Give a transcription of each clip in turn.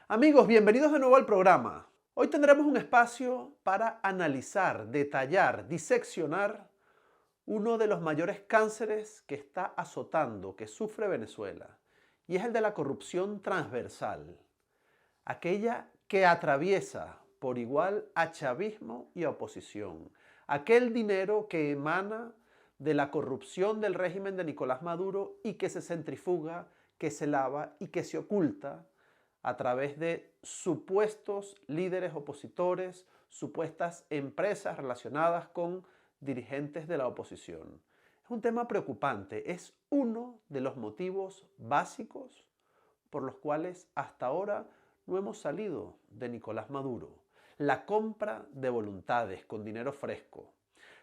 Amigos, bienvenidos de nuevo al programa. Hoy tendremos un espacio para analizar, detallar, diseccionar uno de los mayores cánceres que está azotando, que sufre Venezuela, y es el de la corrupción transversal, aquella que atraviesa por igual a chavismo y a oposición, aquel dinero que emana de la corrupción del régimen de Nicolás Maduro y que se centrifuga, que se lava y que se oculta a través de supuestos líderes opositores, supuestas empresas relacionadas con dirigentes de la oposición. Es un tema preocupante, es uno de los motivos básicos por los cuales hasta ahora no hemos salido de Nicolás Maduro. La compra de voluntades con dinero fresco,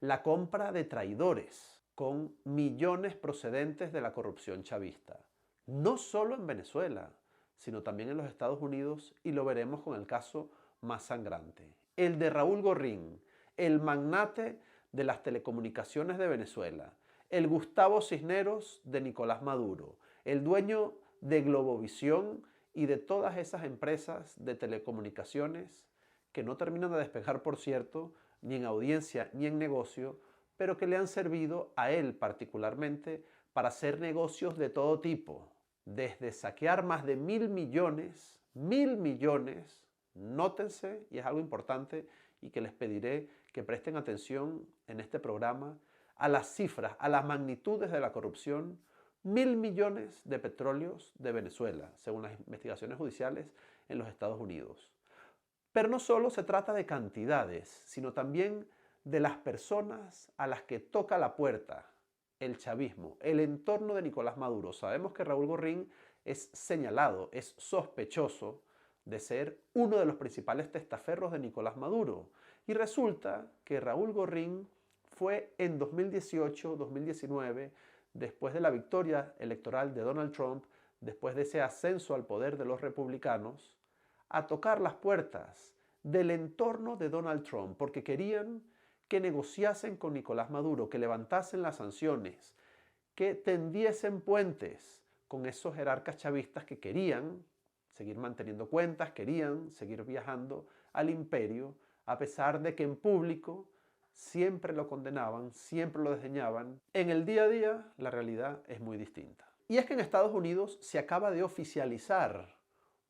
la compra de traidores con millones procedentes de la corrupción chavista. No solo en Venezuela, sino también en los Estados Unidos, y lo veremos con el caso más sangrante. El de Raúl Gorrín, el magnate de las telecomunicaciones de Venezuela, el Gustavo Cisneros de Nicolás Maduro, el dueño de Globovisión y de todas esas empresas de telecomunicaciones que no terminan de despegar, por cierto, ni en audiencia ni en negocio, pero que le han servido a él particularmente para hacer negocios de todo tipo, desde saquear más de 1.000 millones, nótense, y es algo importante y que les pediré que presten atención en este programa, a las cifras, a las magnitudes de la corrupción. 1.000 millones de petróleos de Venezuela, según las investigaciones judiciales en los Estados Unidos. Pero no solo se trata de cantidades, sino también de las personas a las que toca la puerta el chavismo, el entorno de Nicolás Maduro. Sabemos que Raúl Gorrín es señalado, es sospechoso de ser uno de los principales testaferros de Nicolás Maduro. Y resulta que Raúl Gorrín fue en 2018-2019, después de la victoria electoral de Donald Trump, después de ese ascenso al poder de los republicanos, a tocar las puertas del entorno de Donald Trump, porque querían que negociasen con Nicolás Maduro, que levantasen las sanciones, que tendiesen puentes con esos jerarcas chavistas que querían seguir manteniendo cuentas, querían seguir viajando al imperio, a pesar de que en público siempre lo condenaban, siempre lo desdeñaban. En el día a día la realidad es muy distinta. Y es que en Estados Unidos se acaba de oficializar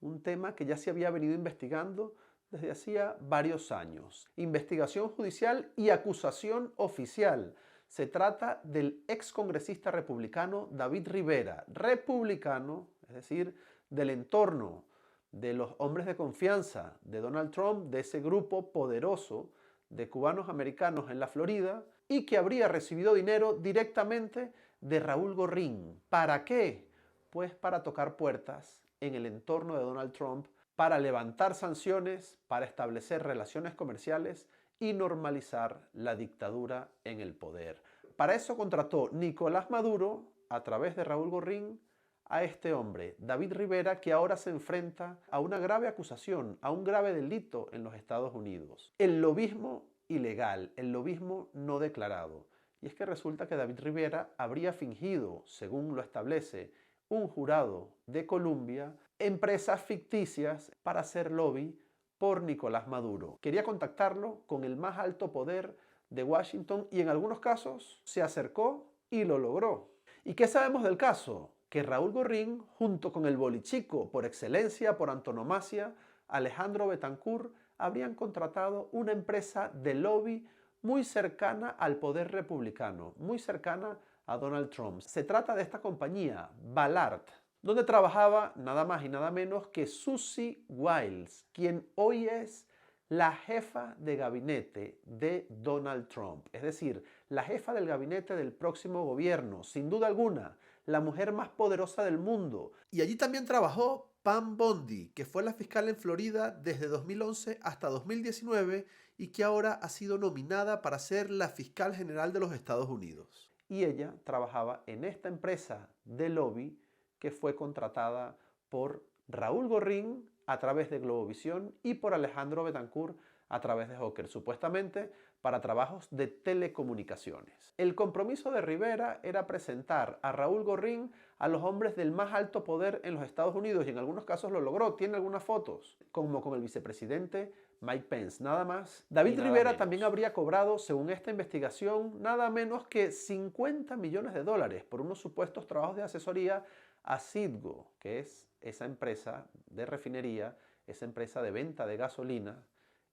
un tema que ya se había venido investigando desde hacía varios años. Investigación judicial y acusación oficial. Se trata del excongresista republicano David Rivera, republicano, es decir, del entorno de los hombres de confianza de Donald Trump, de ese grupo poderoso de cubanos americanos en la Florida, y que habría recibido dinero directamente de Raúl Gorrín. ¿Para qué? Pues para tocar puertas en el entorno de Donald Trump, para levantar sanciones, para establecer relaciones comerciales y normalizar la dictadura en el poder. Para eso contrató Nicolás Maduro, a través de Raúl Gorrín, a este hombre, David Rivera, que ahora se enfrenta a una grave acusación, a un grave delito en los Estados Unidos. El lobismo ilegal, el lobismo no declarado. Y es que resulta que David Rivera habría fingido, según lo establece un jurado de Colombia, empresas ficticias para hacer lobby por Nicolás Maduro. Quería contactarlo con el más alto poder de Washington y en algunos casos se acercó y lo logró. ¿Y qué sabemos del caso? Que Raúl Gorrín, junto con el bolichico por excelencia, por antonomasia, Alejandro Betancourt, habrían contratado una empresa de lobby muy cercana al poder republicano, muy cercana a Donald Trump. Se trata de esta compañía, Ballard, donde trabajaba nada más y nada menos que Susie Wiles, quien hoy es la jefa de gabinete de Donald Trump, es decir, la jefa del gabinete del próximo gobierno, sin duda alguna, la mujer más poderosa del mundo. Y allí también trabajó Pam Bondi, que fue la fiscal en Florida desde 2011 hasta 2019 y que ahora ha sido nominada para ser la fiscal general de los Estados Unidos. Y ella trabajaba en esta empresa de lobby que fue contratada por Raúl Gorrín a través de Globovisión y por Alejandro Betancourt a través de Hawker, supuestamente para trabajos de telecomunicaciones. El compromiso de Rivera era presentar a Raúl Gorrín a los hombres del más alto poder en los Estados Unidos, y en algunos casos lo logró, tiene algunas fotos, como con el vicepresidente Mike Pence, nada más. David Rivera también habría cobrado, según esta investigación, nada menos que $50 millones por unos supuestos trabajos de asesoría a Citgo, que es esa empresa de refinería, esa empresa de venta de gasolina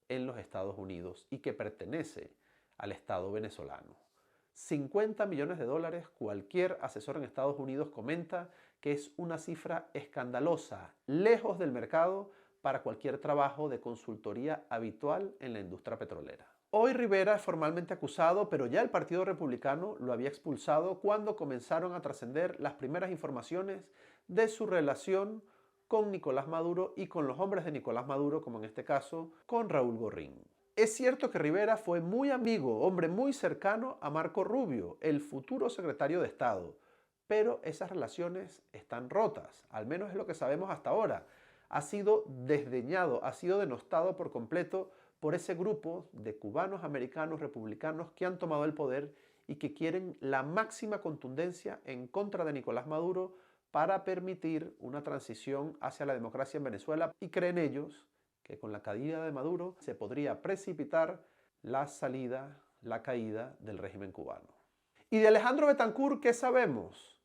en los Estados Unidos y que pertenece al Estado venezolano. $50 millones, cualquier asesor en Estados Unidos comenta que es una cifra escandalosa, lejos del mercado para cualquier trabajo de consultoría habitual en la industria petrolera. Hoy Rivera es formalmente acusado, pero ya el Partido Republicano lo había expulsado cuando comenzaron a trascender las primeras informaciones de su relación con Nicolás Maduro y con los hombres de Nicolás Maduro, como en este caso, con Raúl Gorrín. Es cierto que Rivera fue muy amigo, hombre muy cercano a Marco Rubio, el futuro secretario de Estado, pero esas relaciones están rotas, al menos es lo que sabemos hasta ahora. Ha sido desdeñado, ha sido denostado por completo por ese grupo de cubanos americanos republicanos que han tomado el poder y que quieren la máxima contundencia en contra de Nicolás Maduro para permitir una transición hacia la democracia en Venezuela, y creen ellos que con la caída de Maduro se podría precipitar la salida, la caída del régimen cubano. ¿Y de Alejandro Betancur qué sabemos?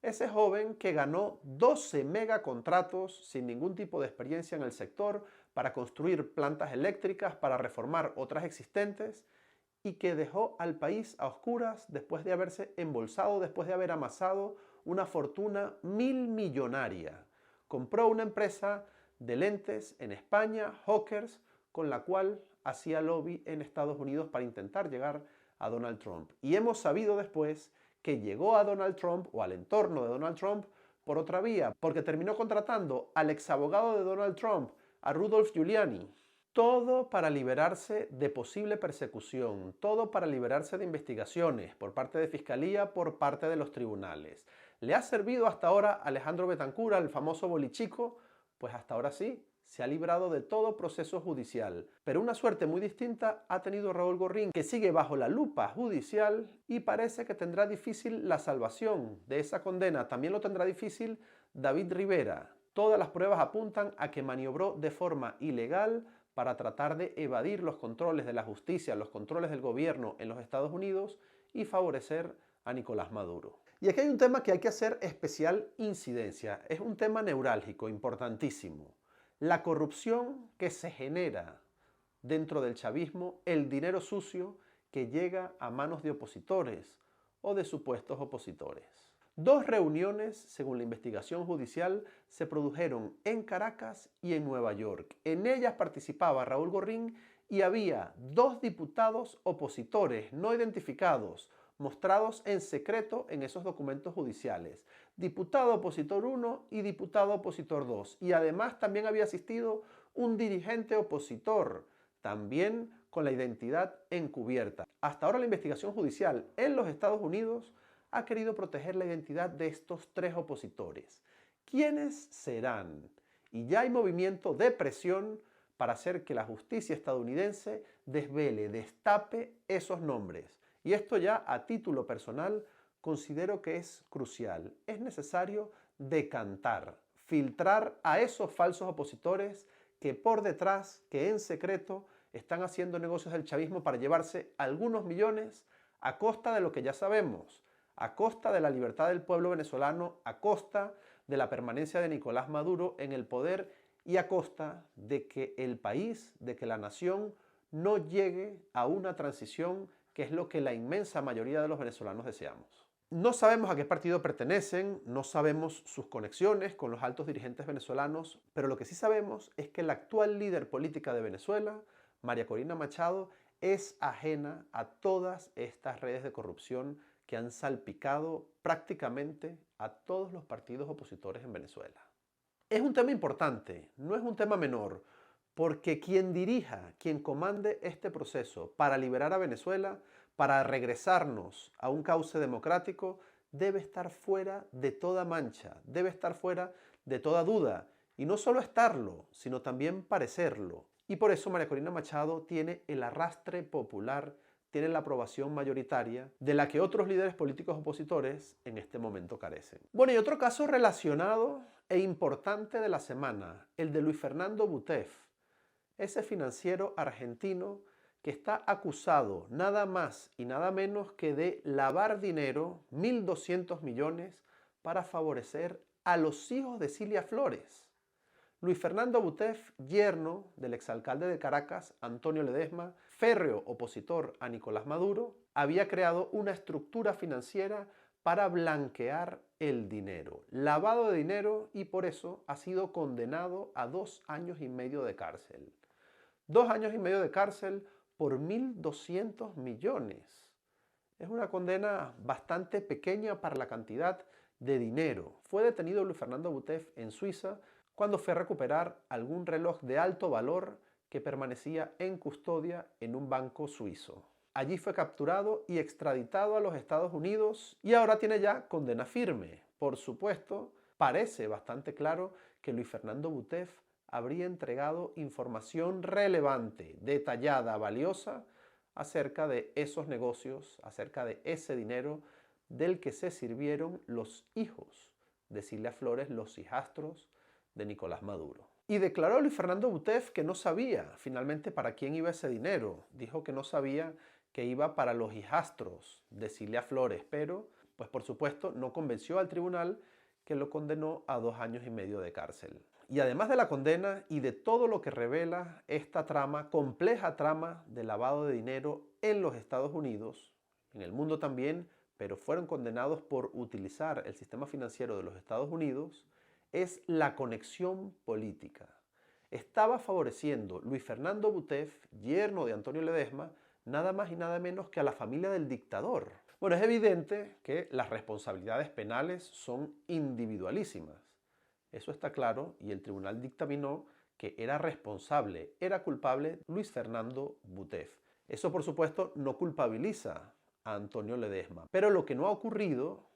Ese joven que ganó 12 megacontratos sin ningún tipo de experiencia en el sector para construir plantas eléctricas, para reformar otras existentes, y que dejó al país a oscuras después de haberse embolsado, después de haber amasado una fortuna millonaria. Compró una empresa de lentes en España, Hawkers, con la cual hacía lobby en Estados Unidos para intentar llegar a Donald Trump. Y hemos sabido después que llegó a Donald Trump o al entorno de Donald Trump por otra vía, porque terminó contratando al exabogado de Donald Trump, a Rudolph Giuliani. Todo para liberarse de posible persecución, todo para liberarse de investigaciones por parte de Fiscalía, por parte de los tribunales. ¿Le ha servido hasta ahora a Alejandro Betancur, el famoso bolichico? Pues hasta ahora sí, se ha librado de todo proceso judicial. Pero una suerte muy distinta ha tenido Raúl Gorrín, que sigue bajo la lupa judicial y parece que tendrá difícil la salvación de esa condena. También lo tendrá difícil David Rivera. Todas las pruebas apuntan a que maniobró de forma ilegal para tratar de evadir los controles de la justicia, los controles del gobierno en los Estados Unidos y favorecer a Nicolás Maduro. Y aquí hay un tema que hay que hacer especial incidencia. Es un tema neurálgico, importantísimo. La corrupción que se genera dentro del chavismo, el dinero sucio que llega a manos de opositores o de supuestos opositores. 2 reuniones, según la investigación judicial, se produjeron en Caracas y en Nueva York. En ellas participaba Raúl Gorrín y había 2 diputados opositores no identificados, mostrados en secreto en esos documentos judiciales. Diputado opositor 1 y diputado opositor 2. Y además también había asistido un dirigente opositor, también con la identidad encubierta. Hasta ahora la investigación judicial en los Estados Unidos ha querido proteger la identidad de estos 3 opositores. ¿Quiénes serán? Y ya hay movimiento de presión para hacer que la justicia estadounidense desvele, destape esos nombres. Y esto ya a título personal considero que es crucial. Es necesario decantar, filtrar a esos falsos opositores que por detrás, que en secreto, están haciendo negocios del chavismo para llevarse algunos millones a costa de lo que ya sabemos, a costa de la libertad del pueblo venezolano, a costa de la permanencia de Nicolás Maduro en el poder y a costa de que el país, de que la nación no llegue a una transición que es lo que la inmensa mayoría de los venezolanos deseamos. No sabemos a qué partido pertenecen, no sabemos sus conexiones con los altos dirigentes venezolanos, pero lo que sí sabemos es que la actual líder política de Venezuela, María Corina Machado, es ajena a todas estas redes de corrupción que han salpicado prácticamente a todos los partidos opositores en Venezuela. Es un tema importante, no es un tema menor, porque quien dirija, quien comande este proceso para liberar a Venezuela, para regresarnos a un cauce democrático, debe estar fuera de toda mancha, debe estar fuera de toda duda. Y no solo estarlo, sino también parecerlo. Y por eso María Corina Machado tiene el arrastre popular tienen la aprobación mayoritaria de la que otros líderes políticos opositores en este momento carecen. Bueno, y otro caso relacionado e importante de la semana, el de Luis Fernando Butef, ese financiero argentino que está acusado nada más y nada menos que de lavar dinero, 1.200 millones, para favorecer a los hijos de Cilia Flores. Luis Fernando Butef, yerno del exalcalde de Caracas, Antonio Ledezma, férreo opositor a Nicolás Maduro, había creado una estructura financiera para blanquear el dinero, lavado de dinero, y por eso ha sido condenado a 2 años y medio de cárcel. 2 años y medio de cárcel por 1.200 millones. Es una condena bastante pequeña para la cantidad de dinero. Fue detenido Luis Fernando Butef en Suiza cuando fue a recuperar algún reloj de alto valor que permanecía en custodia en un banco suizo. Allí fue capturado y extraditado a los Estados Unidos y ahora tiene ya condena firme. Por supuesto, parece bastante claro que Luis Fernando Butef habría entregado información relevante, detallada, valiosa acerca de esos negocios, acerca de ese dinero del que se sirvieron los hijos de Cilia Flores, los hijastros de Nicolás Maduro. Y declaró Luis Fernando Butef que no sabía finalmente para quién iba ese dinero. Dijo que no sabía que iba para los hijastros de Cilia Flores, pero pues por supuesto no convenció al tribunal, que lo condenó a 2 años y medio de cárcel. Y además de la condena y de todo lo que revela esta trama, compleja trama de lavado de dinero en los Estados Unidos, en el mundo también, pero fueron condenados por utilizar el sistema financiero de los Estados Unidos, es la conexión política. Estaba favoreciendo Luis Fernando Butef, yerno de Antonio Ledezma, nada más y nada menos que a la familia del dictador. Bueno, es evidente que las responsabilidades penales son individualísimas. Eso está claro, y el tribunal dictaminó que era responsable, era culpable Luis Fernando Butef. Eso, por supuesto, no culpabiliza a Antonio Ledezma. Pero lo que no ha ocurrido,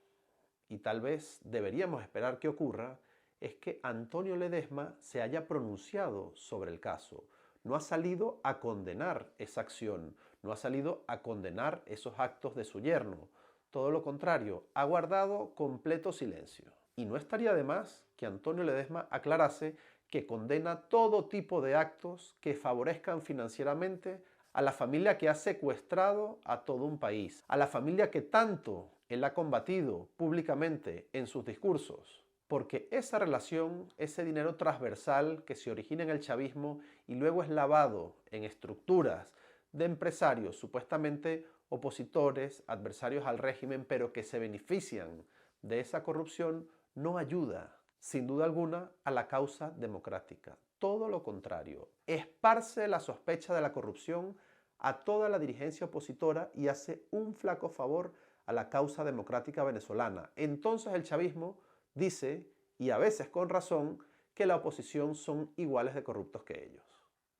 y tal vez deberíamos esperar que ocurra, es que Antonio Ledezma se haya pronunciado sobre el caso. No ha salido a condenar esa acción, no ha salido a condenar esos actos de su yerno. Todo lo contrario, ha guardado completo silencio. Y no estaría de más que Antonio Ledezma aclarase que condena todo tipo de actos que favorezcan financieramente a la familia que ha secuestrado a todo un país, a la familia que tanto él ha combatido públicamente en sus discursos. Porque esa relación, ese dinero transversal que se origina en el chavismo y luego es lavado en estructuras de empresarios supuestamente opositores, adversarios al régimen, pero que se benefician de esa corrupción, no ayuda, sin duda alguna, a la causa democrática. Todo lo contrario, esparce la sospecha de la corrupción a toda la dirigencia opositora y hace un flaco favor a la causa democrática venezolana. Entonces el chavismo dice, y a veces con razón, que la oposición son iguales de corruptos que ellos.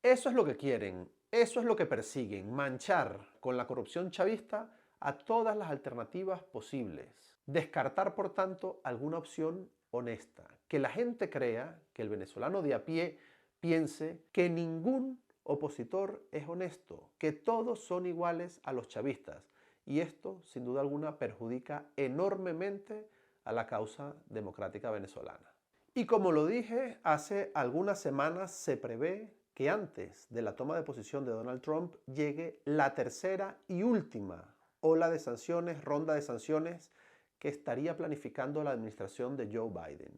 Eso es lo que quieren, eso es lo que persiguen, manchar con la corrupción chavista a todas las alternativas posibles. Descartar, por tanto, alguna opción honesta. Que la gente crea, que el venezolano de a pie piense que ningún opositor es honesto, que todos son iguales a los chavistas. Y esto, sin duda alguna, perjudica enormemente a la causa democrática venezolana. Y como lo dije, hace algunas semanas se prevé que antes de la toma de posición de Donald Trump llegue la tercera y última ola de sanciones, ronda de sanciones que estaría planificando la administración de Joe Biden.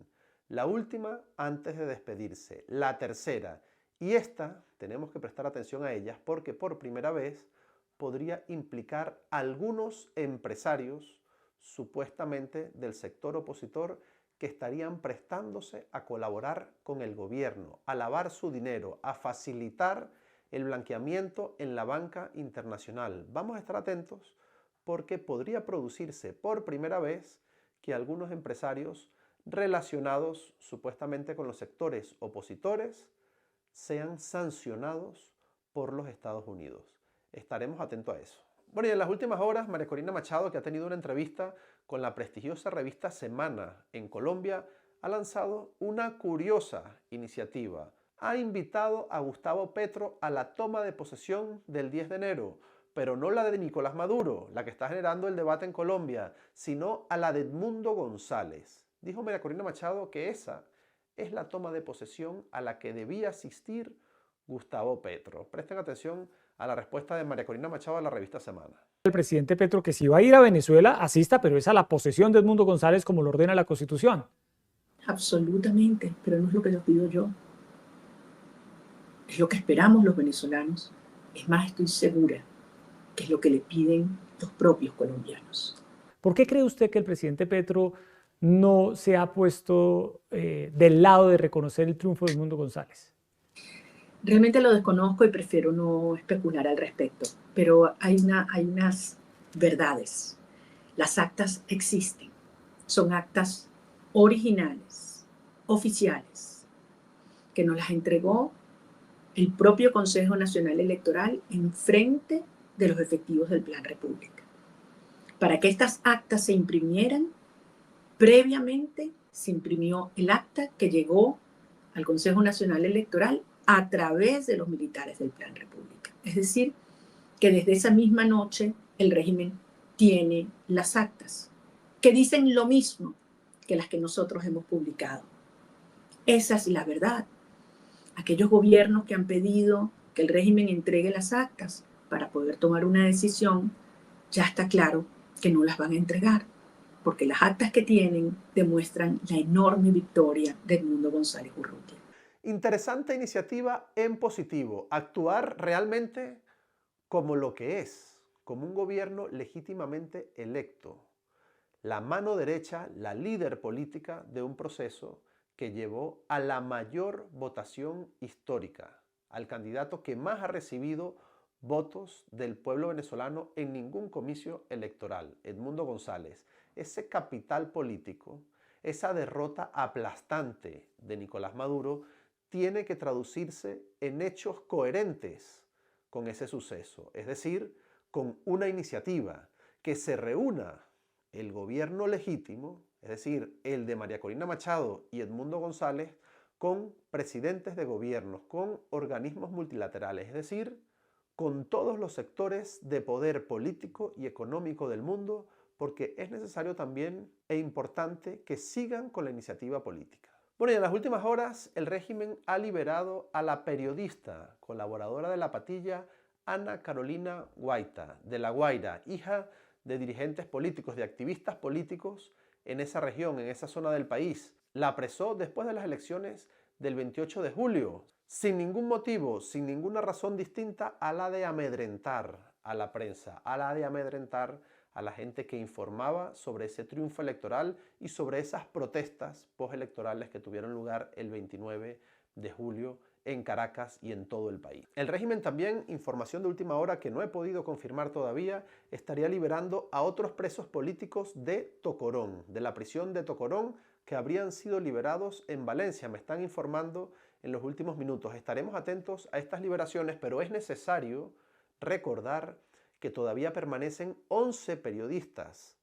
La última antes de despedirse, la tercera. Y esta tenemos que prestar atención a ellas porque por primera vez podría implicar a algunos empresarios supuestamente del sector opositor que estarían prestándose a colaborar con el gobierno, a lavar su dinero, a facilitar el blanqueamiento en la banca internacional. Vamos a estar atentos porque podría producirse por primera vez que algunos empresarios relacionados supuestamente con los sectores opositores sean sancionados por los Estados Unidos. Estaremos atentos a eso. Bueno, y en las últimas horas, María Corina Machado, que ha tenido una entrevista con la prestigiosa revista Semana en Colombia, ha lanzado una curiosa iniciativa. Ha invitado a Gustavo Petro a la toma de posesión del 10 de enero, pero no la de Nicolás Maduro, la que está generando el debate en Colombia, sino a la de Edmundo González. Dijo María Corina Machado que esa es la toma de posesión a la que debía asistir Gustavo Petro. Presten atención a la respuesta de María Corina Machado a la revista Semana. El presidente Petro que si va a ir a Venezuela, asista, pero es a la posesión de Edmundo González como lo ordena la Constitución. Absolutamente, pero no es lo que les pido yo. Es lo que esperamos los venezolanos. Es más, estoy segura que es lo que le piden los propios colombianos. ¿Por qué cree usted que el presidente Petro no se ha puesto del lado de reconocer el triunfo de Edmundo González? Realmente lo desconozco y prefiero no especular al respecto, pero hay unas verdades. Las actas existen, son actas originales, oficiales, que nos las entregó el propio Consejo Nacional Electoral en frente de los efectivos del Plan República. Para que estas actas se imprimieran, previamente se imprimió el acta que llegó al Consejo Nacional Electoral a través de los militares del Plan República. Es decir, que desde esa misma noche el régimen tiene las actas, que dicen lo mismo que las que nosotros hemos publicado. Esa es la verdad. Aquellos gobiernos que han pedido que el régimen entregue las actas para poder tomar una decisión, ya está claro que no las van a entregar, porque las actas que tienen demuestran la enorme victoria de Edmundo González Urrutia. Interesante iniciativa en positivo, actuar realmente como lo que es, como un gobierno legítimamente electo, la mano derecha, la líder política de un proceso que llevó a la mayor votación histórica, al candidato que más ha recibido votos del pueblo venezolano en ningún comicio electoral, Edmundo González. Ese capital político, esa derrota aplastante de Nicolás Maduro, tiene que traducirse en hechos coherentes con ese suceso, es decir, con una iniciativa que se reúna el gobierno legítimo, es decir, el de María Corina Machado y Edmundo González, con presidentes de gobiernos, con organismos multilaterales, es decir, con todos los sectores de poder político y económico del mundo, porque es necesario también e importante que sigan con la iniciativa política. Bueno, y en las últimas horas el régimen ha liberado a la periodista, colaboradora de La Patilla, Ana Carolina Guaita, de La Guaira, hija de dirigentes políticos, de activistas políticos en esa región, en esa zona del país. La apresó después de las elecciones del 28 de julio, sin ningún motivo, sin ninguna razón distinta a la de amedrentar a la prensa, a la de amedrentar a la gente que informaba sobre ese triunfo electoral y sobre esas protestas postelectorales que tuvieron lugar el 29 de julio en Caracas y en todo el país. El régimen también, información de última hora que no he podido confirmar todavía, estaría liberando a otros presos políticos de Tocorón, de la prisión de Tocorón, que habrían sido liberados en Valencia. Me están informando en los últimos minutos. Estaremos atentos a estas liberaciones, pero es necesario recordar que todavía permanecen 11 periodistas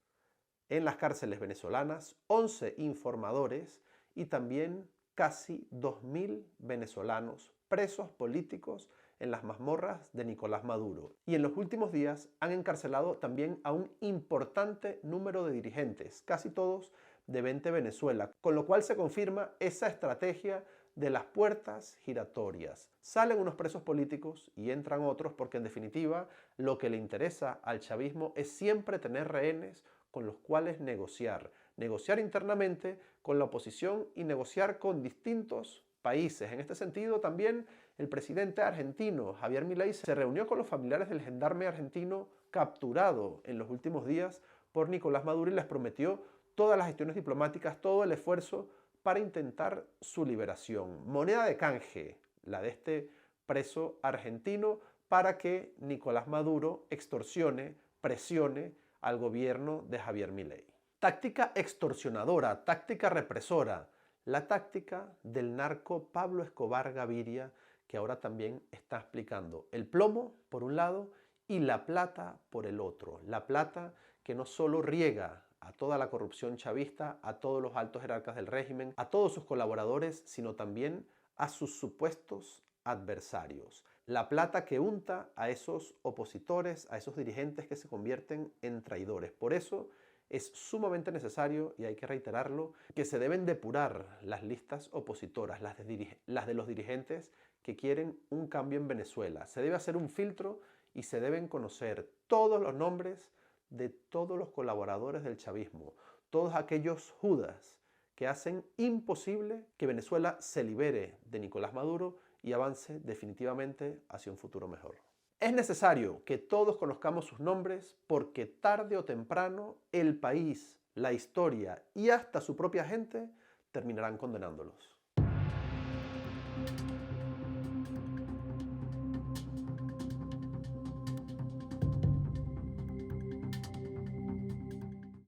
en las cárceles venezolanas, 11 informadores y también casi 2.000 venezolanos presos políticos en las mazmorras de Nicolás Maduro. Y en los últimos días han encarcelado también a un importante número de dirigentes, casi todos de 20 Venezuela, con lo cual se confirma esa estrategia de las puertas giratorias. Salen unos presos políticos y entran otros porque en definitiva lo que le interesa al chavismo es siempre tener rehenes con los cuales negociar. Negociar internamente con la oposición y negociar con distintos países. En este sentido también el presidente argentino Javier Milei se reunió con los familiares del gendarme argentino capturado en los últimos días por Nicolás Maduro y les prometió todas las gestiones diplomáticas, todo el esfuerzo para intentar su liberación. Moneda de canje, la de este preso argentino, para que Nicolás Maduro extorsione, presione al gobierno de Javier Milei. Táctica extorsionadora, táctica represora, la táctica del narco Pablo Escobar Gaviria, que ahora también está explicando el plomo por un lado y la plata por el otro. La plata que no solo riega a toda la corrupción chavista, a todos los altos jerarcas del régimen, a todos sus colaboradores, sino también a sus supuestos adversarios. la plata que unta a esos opositores, a esos dirigentes que se convierten en traidores. Por eso es sumamente necesario, y hay que reiterarlo, que se deben depurar las listas opositoras, las de los dirigentes que quieren un cambio en Venezuela. Se debe hacer un filtro y se deben conocer todos los nombres de todos los colaboradores del chavismo, todos aquellos judas que hacen imposible que Venezuela se libere de Nicolás Maduro y avance definitivamente hacia un futuro mejor. Es necesario que todos conozcamos sus nombres porque tarde o temprano el país, la historia y hasta su propia gente terminarán condenándolos.